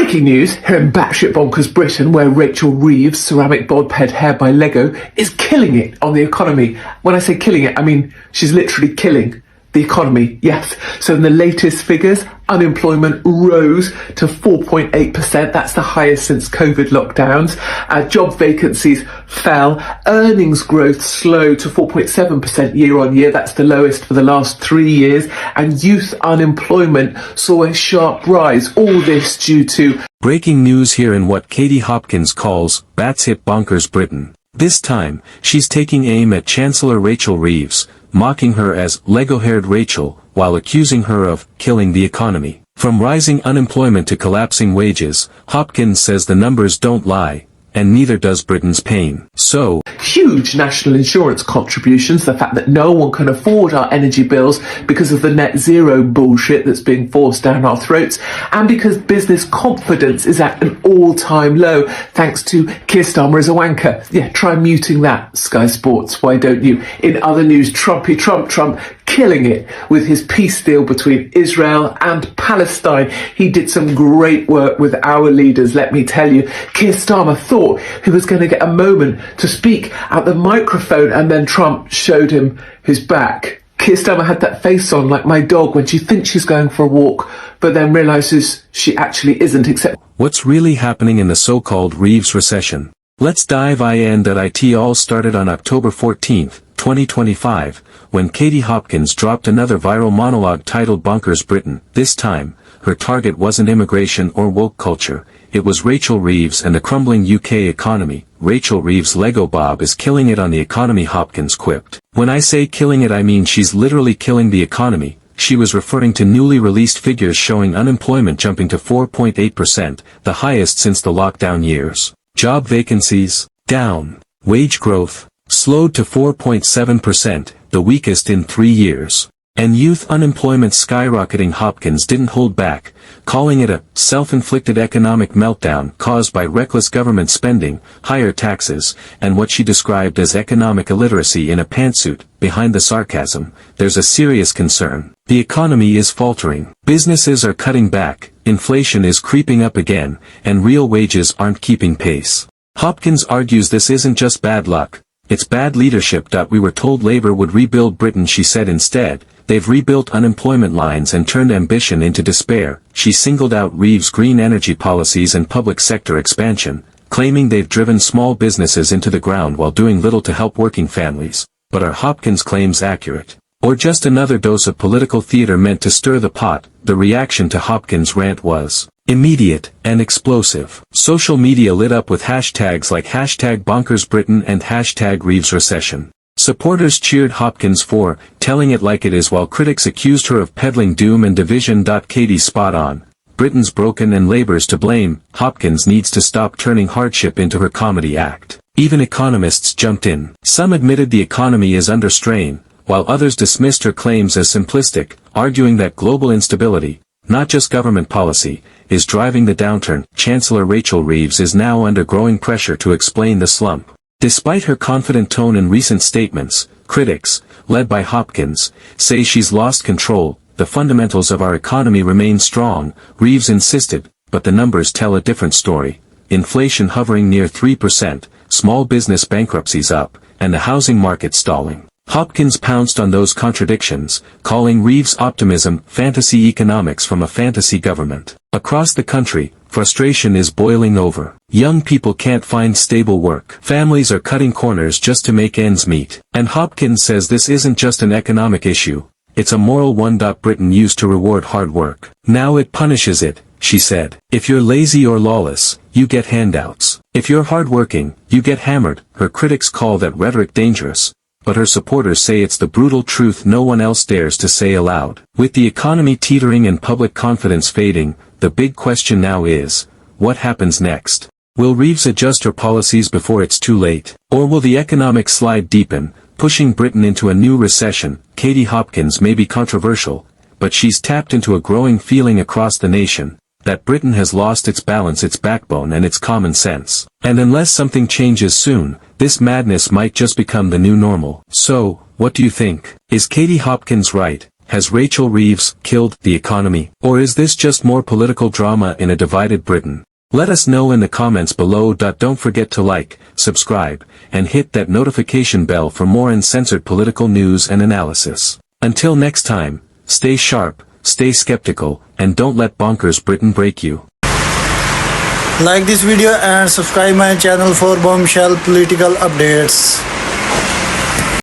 Breaking news here in batshit bonkers Britain, where Rachel Reeves' ceramic bod ped hair by Lego is killing it on the economy. When I say killing it, I mean she's literally killing the economy, yes. So in the latest figures, unemployment rose to 4.8%. That's the highest since COVID lockdowns. Job vacancies fell. Earnings growth slowed to 4.7% year on year. That's the lowest for the last 3 years. And youth unemployment saw a sharp rise. All this due to breaking news here in what Katie Hopkins calls Bats Hit Bonkers Britain. This time, she's taking aim at Chancellor Rachel Reeves, mocking her as Lego-haired Rachel, while accusing her of killing the economy. From rising unemployment to collapsing wages, Hopkins says the numbers don't lie, and neither does Britain's pain. So, huge national insurance contributions, the fact that no one can afford our energy bills because of the net zero bullshit that's being forced down our throats, and because business confidence is at an all-time low thanks to Keir Starmer as a wanker. Yeah, try muting that, Sky Sports, why don't you? In other news, Trump killing it with his peace deal between Israel and Palestine. He did some great work with our leaders, let me tell you. Keir Starmer thought he was going to get a moment to speak at the microphone, and then Trump showed him his back. Keir Starmer had that face on like my dog when she thinks she's going for a walk, but then realises she actually isn't, except what's really happening in the so-called Reeves recession? Let's dive in. It all started on October 14th, 2025, when Katie Hopkins dropped another viral monologue titled Bonkers Britain. This time, her target wasn't immigration or woke culture, it was Rachel Reeves and the crumbling UK economy. Rachel Reeves' Lego Bob is killing it on the economy, Hopkins quipped. When I say killing it, I mean she's literally killing the economy. She was referring to newly released figures showing unemployment jumping to 4.8%, the highest since the lockdown years. Job vacancies, down. Wage growth, slowed to 4.7%, the weakest in 3 years. And youth unemployment skyrocketing. Hopkins didn't hold back, calling it a self-inflicted economic meltdown caused by reckless government spending, higher taxes, and what she described as economic illiteracy. In a pantsuit, behind the sarcasm, there's a serious concern. The economy is faltering. Businesses are cutting back, inflation is creeping up again, and real wages aren't keeping pace. Hopkins argues this isn't just bad luck, it's bad leadership. We were told Labour would rebuild Britain, she said. Instead, they've rebuilt unemployment lines and turned ambition into despair. She singled out Reeves' green energy policies and public sector expansion, claiming they've driven small businesses into the ground while doing little to help working families. But are Hopkins' claims accurate? Or just another dose of political theater meant to stir the pot? The reaction to Hopkins' rant was immediate and explosive. Social media lit up with hashtags like #BonkersBritain and #ReevesRecession. Supporters cheered Hopkins for telling it like it is, while critics accused her of peddling doom and division. Katie's spot on. Britain's broken and Labour's to blame. Hopkins needs to stop turning hardship into her comedy act. Even economists jumped in. Some admitted the economy is under strain, while others dismissed her claims as simplistic, arguing that global instability, not just government policy, is driving the downturn. Chancellor Rachel Reeves is now under growing pressure to explain the slump. Despite her confident tone in recent statements, critics, led by Hopkins, say she's lost control. The fundamentals of our economy remain strong, Reeves insisted, but the numbers tell a different story. Inflation hovering near 3%, small business bankruptcies up, and the housing market stalling. Hopkins pounced on those contradictions, calling Reeves' optimism fantasy economics from a fantasy government. Across the country, frustration is boiling over. Young people can't find stable work. Families are cutting corners just to make ends meet. And Hopkins says this isn't just an economic issue, it's a moral one. Britain used to reward hard work. Now it punishes it, she said. If you're lazy or lawless, you get handouts. If you're hardworking, you get hammered. Her critics call that rhetoric dangerous, but her supporters say it's the brutal truth no one else dares to say aloud. With the economy teetering and public confidence fading, the big question now is, what happens next? Will Reeves adjust her policies before it's too late? Or will the economic slide deepen, pushing Britain into a new recession? Katie Hopkins may be controversial, but she's tapped into a growing feeling across the nation that Britain has lost its balance, its backbone, and its common sense. And unless something changes soon, this madness might just become the new normal. So, what do you think? Is Katie Hopkins right? Has Rachel Reeves killed the economy? Or is this just more political drama in a divided Britain? Let us know in the comments below. Don't forget to like, subscribe, and hit that notification bell for more uncensored political news and analysis. Until next time, stay sharp, stay skeptical, and don't let bonkers Britain break you. Like this video and subscribe my channel for bombshell political updates.